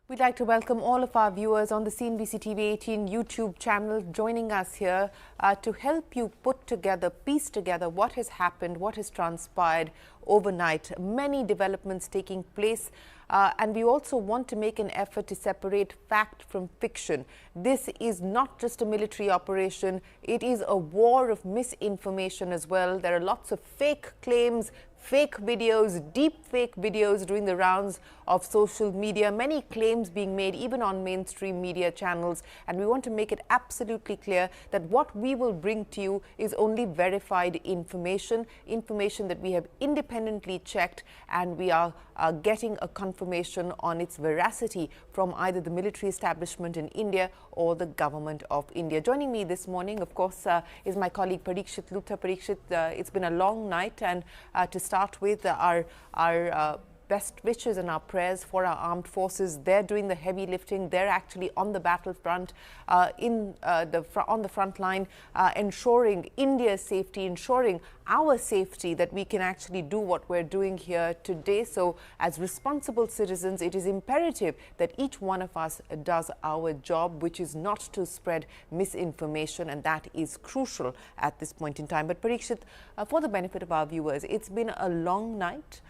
We'd like to welcome all of our viewers on the CNBC TV 18 YouTube channel joining us here to help you piece together what has happened, what has transpired overnight. Many developments taking place and we also want to make an effort to separate fact from fiction. This is not just a military operation, it is a war of misinformation as well. There are lots of fake claims, fake videos, deep fake videos doing the rounds of social media, many claims being made even on mainstream media channels, and we want to make it absolutely clear that what we will bring to you is only verified information that we have independently checked, and we are getting a confirmation on its veracity from either the military establishment in India or the government of India. Joining me this morning, of course, is my colleague Parikshit Lutha. Parikshit, it's been a long night, and to start with, our best wishes and our prayers for our armed forces. They're doing the heavy lifting. They're actually on the battlefront, on the front line, ensuring India's safety, ensuring our safety, that we can actually do what we're doing here today. So as responsible citizens, it is imperative that each one of us does our job, which is not to spread misinformation, and that is crucial at this point in time. But Parikshit, for the benefit of our viewers, it's been a long night.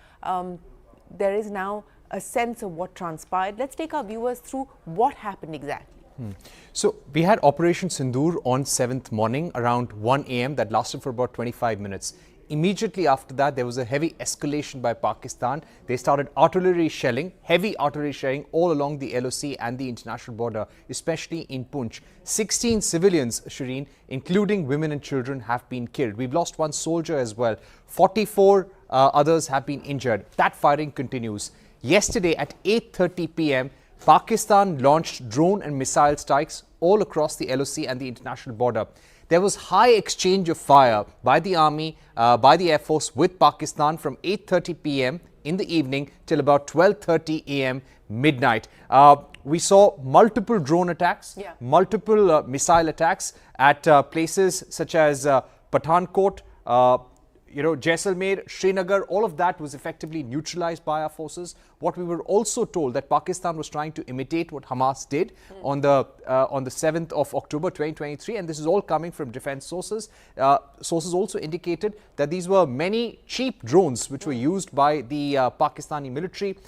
There is now a sense of what transpired. Let's take our viewers through what happened exactly. So we had Operation Sindoor on 7th morning around 1 a.m. that lasted for about 25 minutes. Immediately after that, there was a heavy escalation by Pakistan. They started artillery shelling, heavy artillery shelling all along the LOC and the international border, especially in Poonch. 16 civilians, Shireen, including women and children, have been killed. We've lost one soldier as well. 44 others have been injured. That firing continues. Yesterday at 8:30 p.m., Pakistan launched drone and missile strikes all across the LOC and the international border. There was high exchange of fire by the army, by the Air Force with Pakistan from 8:30 p.m. in the evening till about 12:30 a.m. midnight. We saw multiple drone attacks, multiple missile attacks at places such as Pathankot, Jaisalmer, Srinagar. All of that was effectively neutralized by our forces. What we were also told that Pakistan was trying to imitate what Hamas did on the 7th of October 2023, and this is all coming from defense sources. Sources also indicated that these were many cheap drones which were used by the Pakistani military.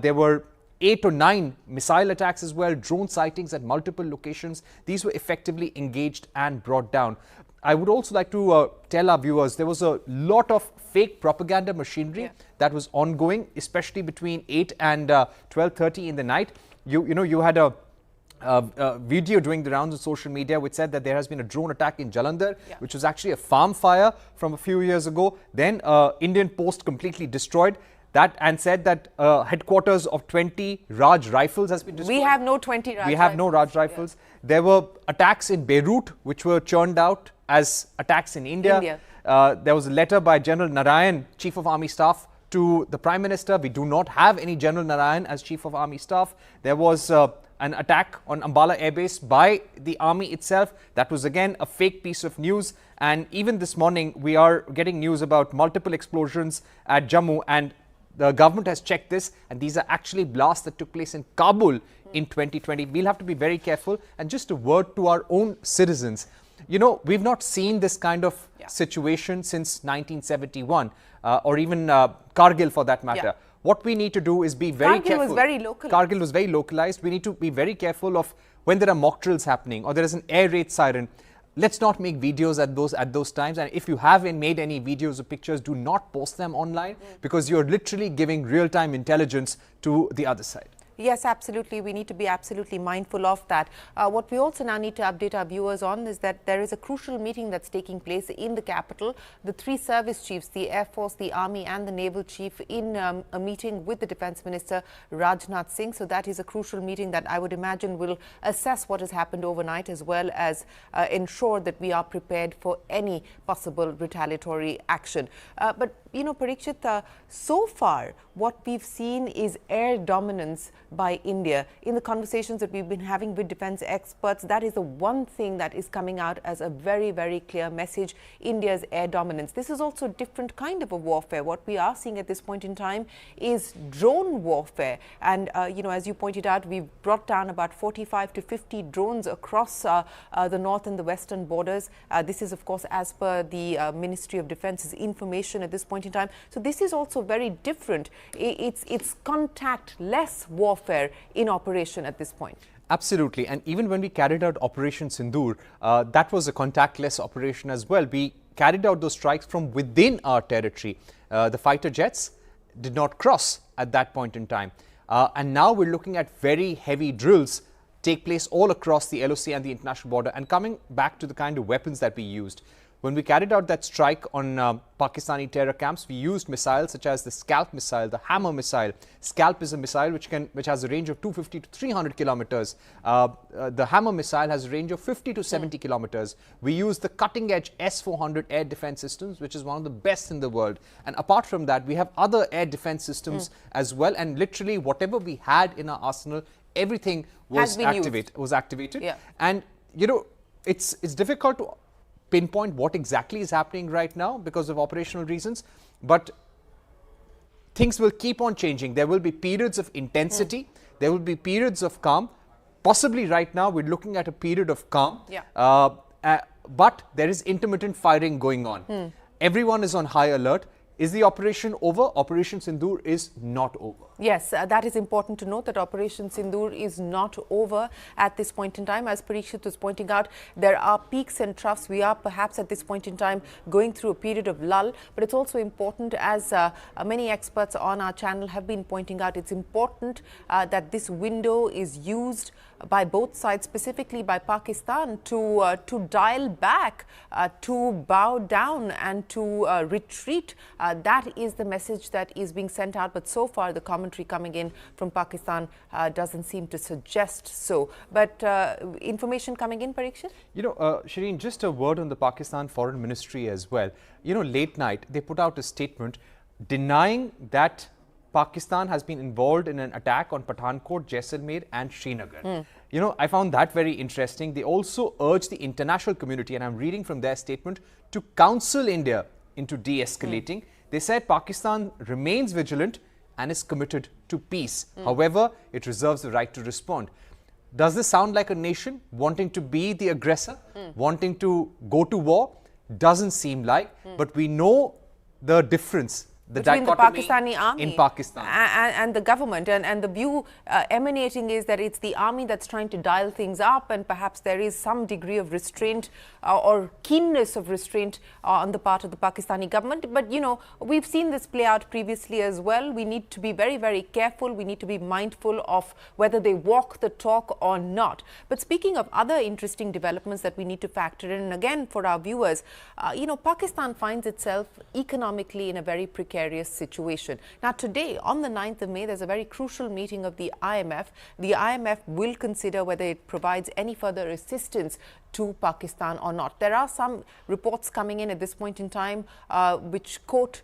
There were 8 or 9 missile attacks as well, drone sightings at multiple locations. These were effectively engaged and brought down. I would also like to tell our viewers there was a lot of fake propaganda machinery that was ongoing, especially between 8 and 12:30 in the night. You had a video doing the rounds on social media which said that there has been a drone attack in Jalandhar, which was actually a farm fire from a few years ago. Then Indian post completely destroyed that and said that headquarters of 20 Raj rifles has been destroyed. We have no 20 Raj rifles. We have no Raj rifles. There were attacks in Beirut which were churned out as attacks in India. There was a letter by General Narayan, Chief of Army Staff, to the Prime Minister. We do not have any General Narayan as Chief of Army Staff. There was an attack on Ambala Air Base by the army itself. That was again a fake piece of news. And even this morning, we are getting news about multiple explosions at Jammu, and the government has checked this, and these are actually blasts that took place in Kabul in 2020. We'll have to be very careful. And just a word to our own citizens. We've not seen this kind of situation since 1971 or even Kargil for that matter. What we need to do is be very careful. Kargil was very localized. Kargil was very localized. We need to be very careful of when there are mock drills happening or there is an air raid siren. Let's not make videos at those times. And if you have made any videos or pictures, do not post them online because you're literally giving real-time intelligence to the other side. Yes, absolutely. We need to be absolutely mindful of that. What we also now need to update our viewers on is that there is a crucial meeting that's taking place in the capital. The 3 service chiefs, the Air Force, the Army and the Naval Chief, in a meeting with the Defence Minister Rajnath Singh. So that is a crucial meeting that I would imagine will assess what has happened overnight, as well as ensure that we are prepared for any possible retaliatory action. But Parikshit, so far what we've seen is air dominance by India. In the conversations that we've been having with defense experts, that is the one thing that is coming out as a very, very clear message: India's air dominance. This is also a different kind of a warfare. What we are seeing at this point in time is drone warfare. And, as you pointed out, we've brought down about 45 to 50 drones across the north and the western borders. This is, of course, as per the Ministry of Defence's information at this point in time. So this is also very different. It's contactless warfare in operation at this point. Absolutely. And even when we carried out Operation Sindoor, that was a contactless operation as well. We carried out those strikes from within our territory. The fighter jets did not cross at that point in time. And now we're looking at very heavy drills take place all across the LOC and the international border. And coming back to the kind of weapons that we used, when we carried out that strike on Pakistani terror camps, we used missiles such as the Scalp missile, the Hammer missile. Scalp is a missile which has a range of 250 to 300 kilometers. The Hammer missile has a range of 50 to 70 kilometers. We used the cutting-edge S-400 air defense systems, which is one of the best in the world. And apart from that, we have other air defense systems as well. And literally, whatever we had in our arsenal, everything was activated. Yeah. And it's difficult to pinpoint what exactly is happening right now because of operational reasons, but things will keep on changing. There will be periods of intensity, there will be periods of calm. Possibly right now we're looking at a period of calm, but there is intermittent firing going on. Everyone is on high alert. Is the operation over? Operation Sindoor is not over. Yes, that is important to note, that Operation Sindoor is not over at this point in time. As Parikshit was pointing out, there are peaks and troughs. We are perhaps at this point in time going through a period of lull, but it's also important, as many experts on our channel have been pointing out, it's important that this window is used by both sides, specifically by Pakistan, to dial back, to bow down and to retreat. That is the message that is being sent out, but so far the commentary coming in from Pakistan doesn't seem to suggest so. But information coming in, Parikshit? Shireen, just a word on the Pakistan Foreign Ministry as well. Late night they put out a statement denying that Pakistan has been involved in an attack on Pathankot, Jaisalmer and Srinagar. I found that very interesting. They also urged the international community, and I'm reading from their statement, to counsel India into de-escalating. They said Pakistan remains vigilant and is committed to peace. However, it reserves the right to respond. Does this sound like a nation wanting to be the aggressor, wanting to go to war? Doesn't seem like, but we know the difference, the between the dichotomy Pakistani army in Pakistan and the government, and the view emanating is that it's the army that's trying to dial things up, and perhaps there is some degree of restraint or keenness of restraint on the part of the Pakistani government. But we've seen this play out previously as well. We need to be very, very careful. We need to be mindful of whether they walk the talk or not. But speaking of other interesting developments that we need to factor in, and again for our viewers, Pakistan finds itself economically in a very precarious situation. Now today, on the 9th of May, there's a very crucial meeting of the IMF. The IMF will consider whether it provides any further assistance to Pakistan or not. There are some reports coming in at this point in time which quote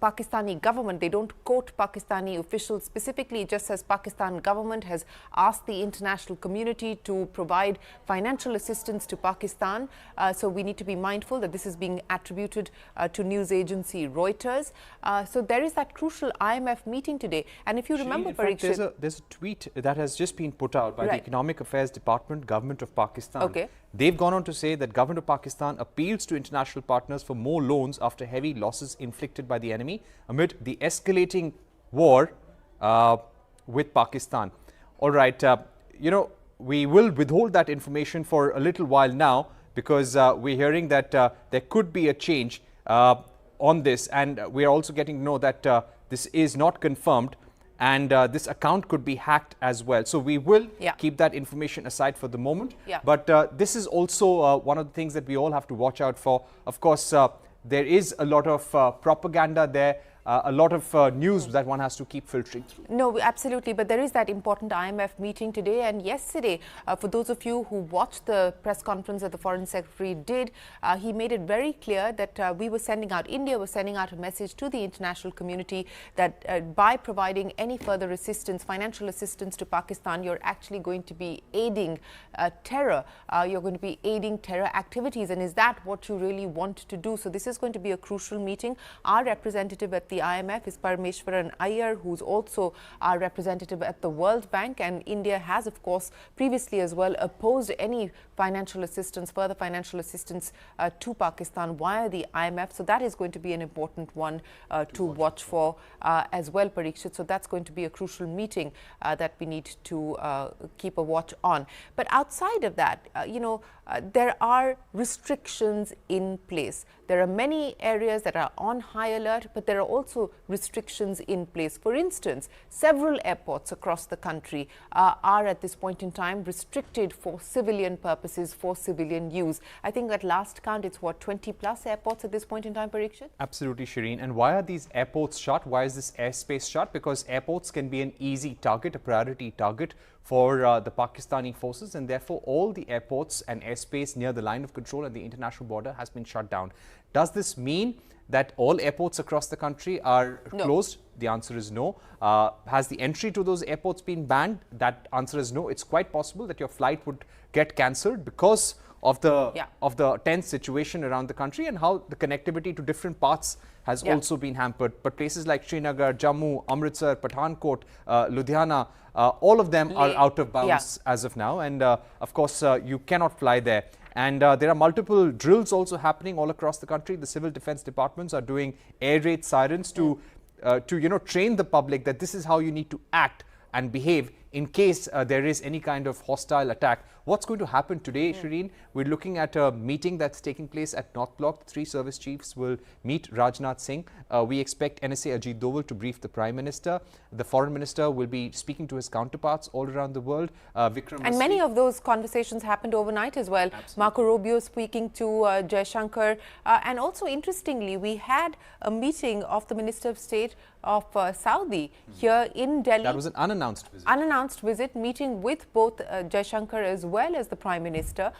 Pakistani government. They don't quote Pakistani officials specifically. It just says Pakistan government has asked the international community to provide financial assistance to Pakistan. So we need to be mindful that this is being attributed to news agency Reuters. So there is that crucial IMF meeting today. And if you remember, Parikshit, there's a tweet that has just been put out by the Economic Affairs Department, Government of Pakistan. Okay. They've gone on to say that Government of Pakistan appeals to international partners for more loans after heavy losses inflicted by the enemy amid the escalating war with Pakistan. All right, we will withhold that information for a little while now, because we're hearing that there could be a change on this, and we're also getting to know that this is not confirmed, and this account could be hacked as well. So we will keep that information aside for the moment. But this is also one of the things that we all have to watch out for. Of course, there is a lot of propaganda there. a lot of news that one has to keep filtering through. No, absolutely. But there is that important IMF meeting today and yesterday. For those of you who watched the press conference that the Foreign Secretary did, he made it very clear that India was sending out a message to the international community that by providing any further assistance, financial assistance to Pakistan, you're actually going to be aiding terror. You're going to be aiding terror activities. And is that what you really want to do? So this is going to be a crucial meeting. Our representative at the IMF is Parameshwaran Iyer, who's also our representative at the World Bank, and India has, of course, previously as well opposed any financial assistance, further financial assistance to Pakistan via the IMF. So that is going to be an important one to watch for as well, Parikshit. So that's going to be a crucial meeting that we need to keep a watch on. But outside of that, there are restrictions in place. There are many areas that are on high alert, but there are also restrictions in place. For instance, several airports across the country are at this point in time restricted for civilian purposes, for civilian use. I think at last count, it's what, 20 plus airports at this point in time, Parikshit? Absolutely, Shireen. And why are these airports shut? Why is this airspace shut? Because airports can be an easy target, a priority target for the Pakistani forces, and therefore all the airports and airspace near the line of control and the international border has been shut down. Does this mean that all airports across the country are closed? The answer is no. Has the entry to those airports been banned? That answer is no. It's quite possible that your flight would get cancelled because of the tense situation around the country and how the connectivity to different parts has also been hampered. But places like Srinagar, Jammu, Amritsar, Pathankot, Ludhiana, all of them are out of bounds as of now. And of course, you cannot fly there. And there are multiple drills also happening all across the country. The civil defense departments are doing air raid sirens to train the public that this is how you need to act and behave in case there is any kind of hostile attack. What's going to happen today, Shireen? We're looking at a meeting that's taking place at North Block. The 3 service chiefs will meet Rajnath Singh. We expect NSA Ajit Doval to brief the Prime Minister. The Foreign Minister will be speaking to his counterparts all around the world. And many of those conversations happened overnight as well. Absolutely. Marco Rubio speaking to Jaishankar. And also, interestingly, we had a meeting of the Minister of State of Saudi here in Delhi. That was an unannounced visit. Unannounced visit, meeting with both Jaishankar as well as the Prime Minister.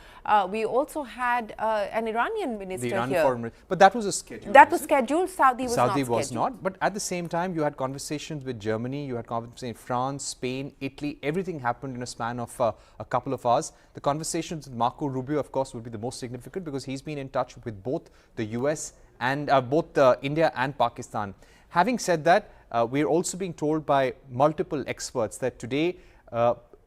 We also had an Iranian minister the Iran here. Foreign, but that was a schedule. That was scheduled. Saudi was Saudi not was scheduled. not. But at the same time, you had conversations with Germany, you had conversations in France, Spain, Italy. Everything happened in a span of a couple of hours. The conversations with Marco Rubio, of course, would be the most significant because he's been in touch with both the US and both India and Pakistan. Having said that, we're also being told by multiple experts that today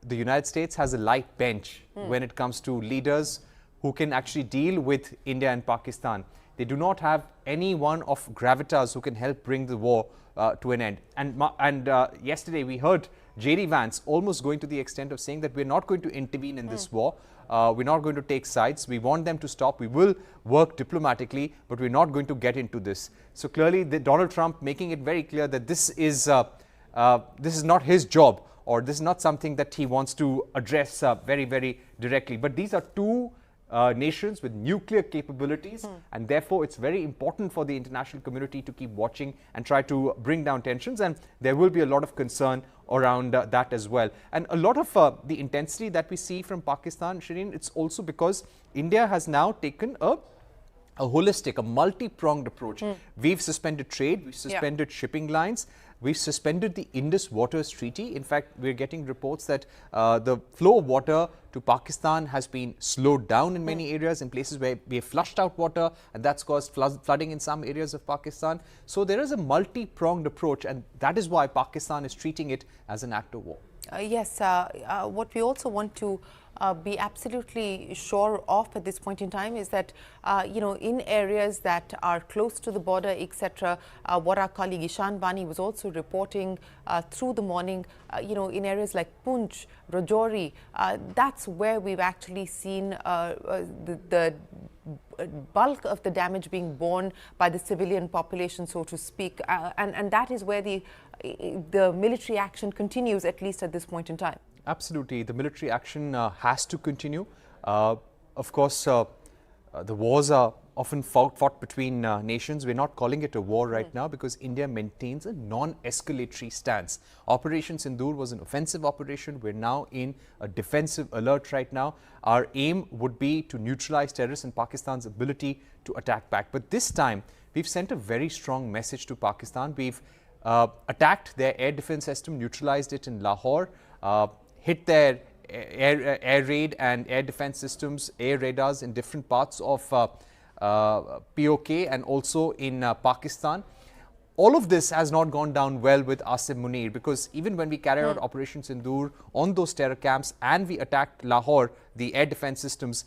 the United States has a light bench when it comes to leaders who can actually deal with India and Pakistan. They do not have anyone of gravitas who can help bring the war to an end. And yesterday we heard J.D. Vance almost going to the extent of saying that we're not going to intervene in this war. We're not going to take sides. We want them to stop. We will work diplomatically, but we're not going to get into this. So clearly, Donald Trump making it very clear that this is not his job, or this is not something that he wants to address very, very directly. But these are two nations with nuclear capabilities, and therefore it's very important for the international community to keep watching and try to bring down tensions, and there will be a lot of concern around that as well. And a lot of the intensity that we see from Pakistan, Shireen, it's also because India has now taken a holistic, a multi-pronged approach. We've suspended trade, we've suspended shipping lines, we've suspended the Indus Waters Treaty. In fact, we're getting reports that the flow of water to Pakistan has been slowed down in many areas, in places where we have flushed out water, and that's caused flooding in some areas of Pakistan. So there is a multi-pronged approach, and that is why Pakistan is treating it as an act of war. Yes, what we also want to be absolutely sure of at this point in time is that, in areas that are close to the border, etc., what our colleague Ishan Bani was also reporting through the morning, in areas like Poonch, Rajouri, that's where we've actually seen the bulk of the damage being borne by the civilian population, so to speak, and that is where the military action continues, at least at this point in time. Absolutely. The military action has to continue. Of course, the wars are often fought between nations. We're not calling it a war right now because India maintains a non-escalatory stance. Operation Sindoor was an offensive operation. We're now in a defensive alert right now. Our aim would be to neutralize terrorists and Pakistan's ability to attack back. But this time, we've sent a very strong message to Pakistan. We've attacked their air defense system, neutralized it in Lahore, hit their air raid and air defense systems, air radars in different parts of POK and also in Pakistan. All of this has not gone down well with Asim Munir, because even when we carried out Operation Sindoor on those terror camps and we attacked Lahore, the air defense systems,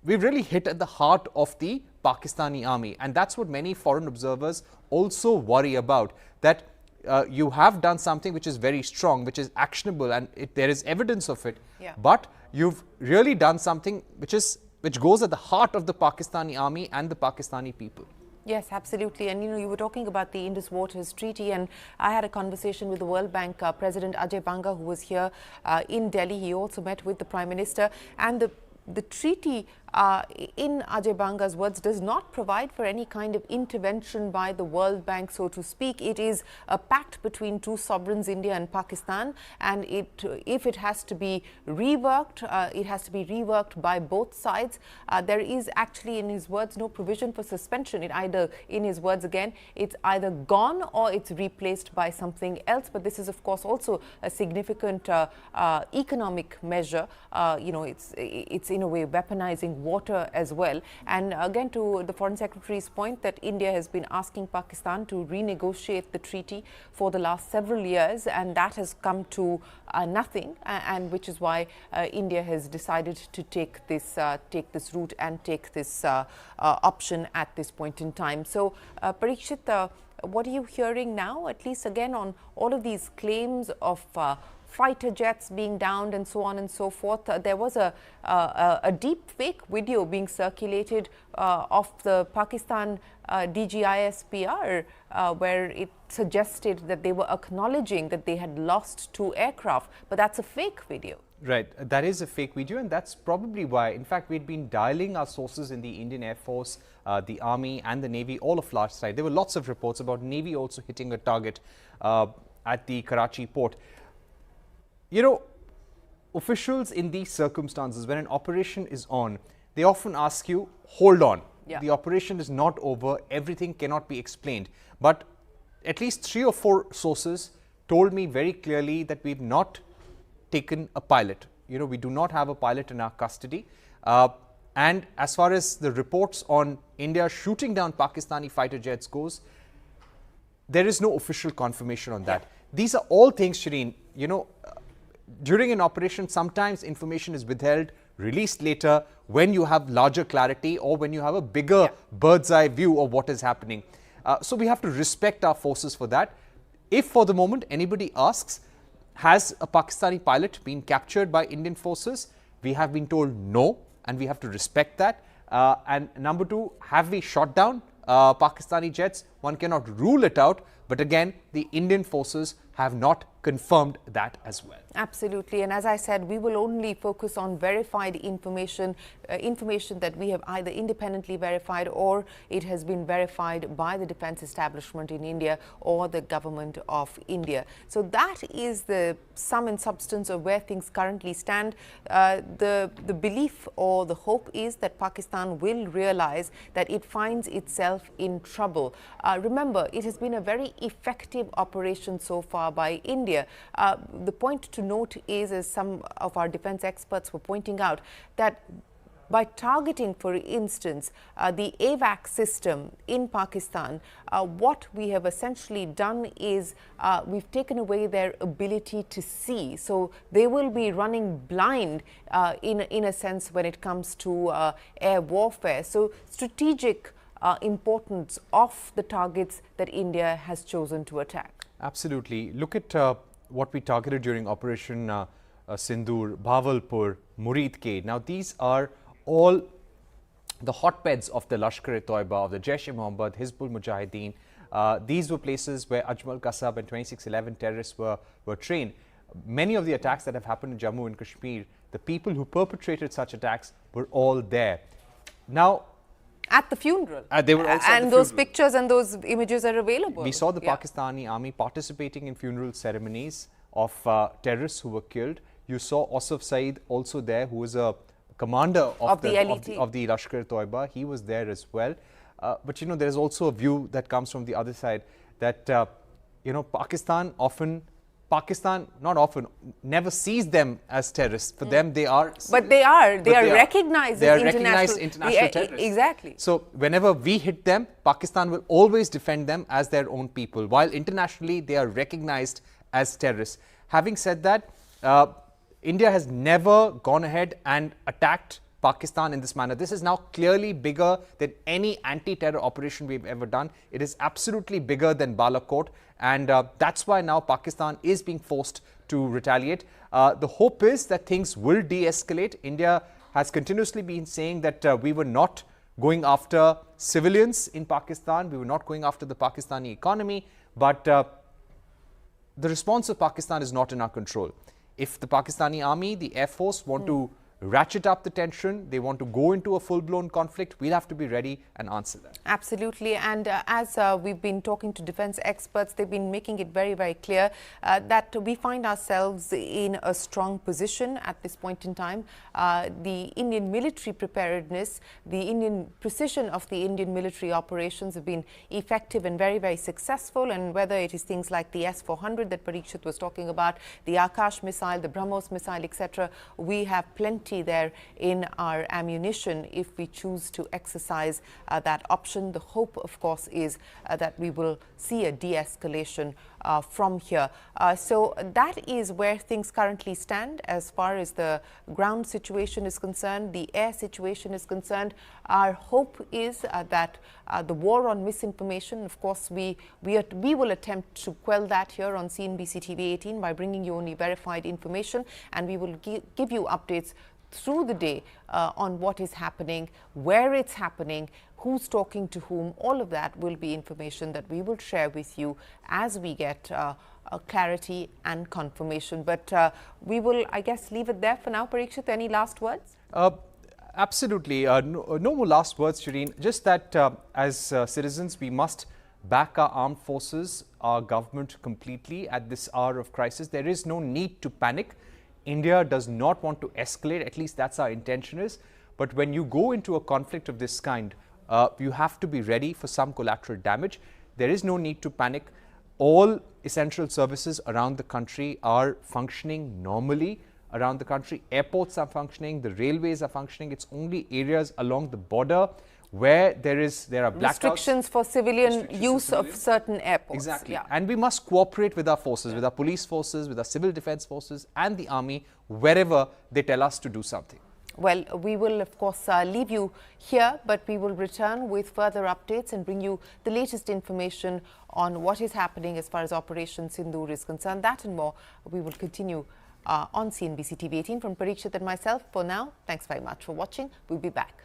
we've really hit at the heart of the Pakistani army. And that's what many foreign observers also worry about, that you have done something which is very strong, which is actionable, and there is evidence of it. But you've really done something which goes at the heart of the Pakistani army and the Pakistani people. Yes, absolutely. And you were talking about the Indus Waters Treaty, and I had a conversation with the World Bank President Ajay Banga, who was here in Delhi. He also met with the Prime Minister, and the treaty, in Ajay Banga's words, does not provide for any kind of intervention by the World Bank, so to speak. It is a pact between two sovereigns, India and Pakistan, and if it has to be reworked, it has to be reworked by both sides. There is actually, in his words, no provision for suspension. In his words again, it's either gone or it's replaced by something else. But this is, of course, also a significant economic measure. It's in a way weaponizing water as well. And again, to the Foreign Secretary's point that India has been asking Pakistan to renegotiate the treaty for the last several years, and that has come to nothing, and which is why India has decided to take this route and take this option at this point in time. So, Parikshit, what are you hearing now, at least again on all of these claims of fighter jets being downed and so on and so forth? There was a deep fake video being circulated of the Pakistan DGISPR where it suggested that they were acknowledging that they had lost 2 aircraft, but that's a fake video. Right, that is a fake video, and that's probably why, in fact, we'd been dialing our sources in the Indian Air Force, the Army and the Navy all of last night. There were lots of reports about Navy also hitting a target at the Karachi port. You know, officials in these circumstances, when an operation is on, they often ask you, hold on. Yeah. The operation is not over. Everything cannot be explained. But at least 3 or 4 sources told me very clearly that we've not taken a pilot. You know, we do not have a pilot in our custody. And as far as the reports on India shooting down Pakistani fighter jets goes, there is no official confirmation on that. Yeah. These are all things, Shireen, you know, during an operation, sometimes information is withheld, released later when you have larger clarity or when you have a bigger bird's eye view of what is happening. So we have to respect our forces for that. If for the moment anybody asks, has a Pakistani pilot been captured by Indian forces? We have been told no, and we have to respect that. And number 2, have we shot down Pakistani jets? One cannot rule it out, but again, the Indian forces have not confirmed that as well. Absolutely. And as I said, we will only focus on verified information, information that we have either independently verified or it has been verified by the defense establishment in India or the government of India. So that is the sum and substance of where things currently stand. The belief or the hope is that Pakistan will realize that it finds itself in trouble. Remember, it has been a very effective operation so far by India. The point to note is, as some of our defense experts were pointing out, that by targeting, for instance, the AVAC system in Pakistan, what we have essentially done is we've taken away their ability to see. So they will be running blind in a sense when it comes to air warfare. So strategic importance of the targets that India has chosen to attack. Absolutely. Look at what we targeted during Operation Sindoor, Bhavalpur, Muridke. Now, these are all the hotbeds of the Lashkar-e-Toiba, of the Jaish-e-Mohammed, Hizbul Mujahideen. These were places where Ajmal Kasab and 2611 terrorists were trained. Many of the attacks that have happened in Jammu and Kashmir, the people who perpetrated such attacks were all there. Now, At the funeral. They were also and at the those funeral. pictures and those images are available. We saw the Pakistani army participating in funeral ceremonies of terrorists who were killed. You saw Asif Saeed also there, who was a commander of the Lashkar-e-Toiba. He was there as well. But you know, there is also a view that comes from the other side that you know, Pakistan not often, never sees them as terrorists. For them, they are. But they are recognized as international terrorists. Exactly. So whenever we hit them, Pakistan will always defend them as their own people, while internationally they are recognized as terrorists. Having said that, India has never gone ahead and attacked Pakistan in this manner. This is now clearly bigger than any anti-terror operation we've ever done. It is absolutely bigger than Balakot, and that's why now Pakistan is being forced to retaliate. The hope is that things will de-escalate. India has continuously been saying that we were not going after civilians in Pakistan, we were not going after the Pakistani economy, but the response of Pakistan is not in our control. If the Pakistani army, the Air Force want to ratchet up the tension, they want to go into a full-blown conflict, we'll have to be ready and answer that. Absolutely. And as we've been talking to defense experts, they've been making it very, very clear that we find ourselves in a strong position at this point in time. The Indian military preparedness, the Indian precision of the Indian military operations have been effective and very, very successful. And whether it is things like the S-400 that Parikshit was talking about, the Akash missile, the BrahMos missile, etc., we have plenty there in our ammunition if we choose to exercise that option. The hope, of course, is that we will see a de-escalation from here. So that is where things currently stand as far as the ground situation is concerned, the air situation is concerned. Our hope is that the war on misinformation, of course, we will attempt to quell that here on CNBC TV 18 by bringing you only verified information, and we will give you updates through the day on what is happening, where it's happening, who's talking to whom. All of that will be information that we will share with you as we get clarity and confirmation. But we will, I guess, leave it there for now. Parikshit, any last words? Absolutely. No more last words, Shireen. Just that as citizens, we must back our armed forces, our government completely at this hour of crisis. There is no need to panic. India does not want to escalate, at least that's our intention is. But when you go into a conflict of this kind, you have to be ready for some collateral damage. There is no need to panic. All essential services around the country are functioning normally around the country. Airports are functioning, the railways are functioning. It's only areas along the border where there are blackouts. Restrictions for civilian use of certain airports. Exactly. Yeah. And we must cooperate with our forces, with our police forces, with our civil defense forces and the army wherever they tell us to do something. Well, we will, of course, leave you here, but we will return with further updates and bring you the latest information on what is happening as far as Operation Sindoor is concerned. That and more, we will continue on CNBC TV 18 from Parikshit and myself. For now, thanks very much for watching. We'll be back.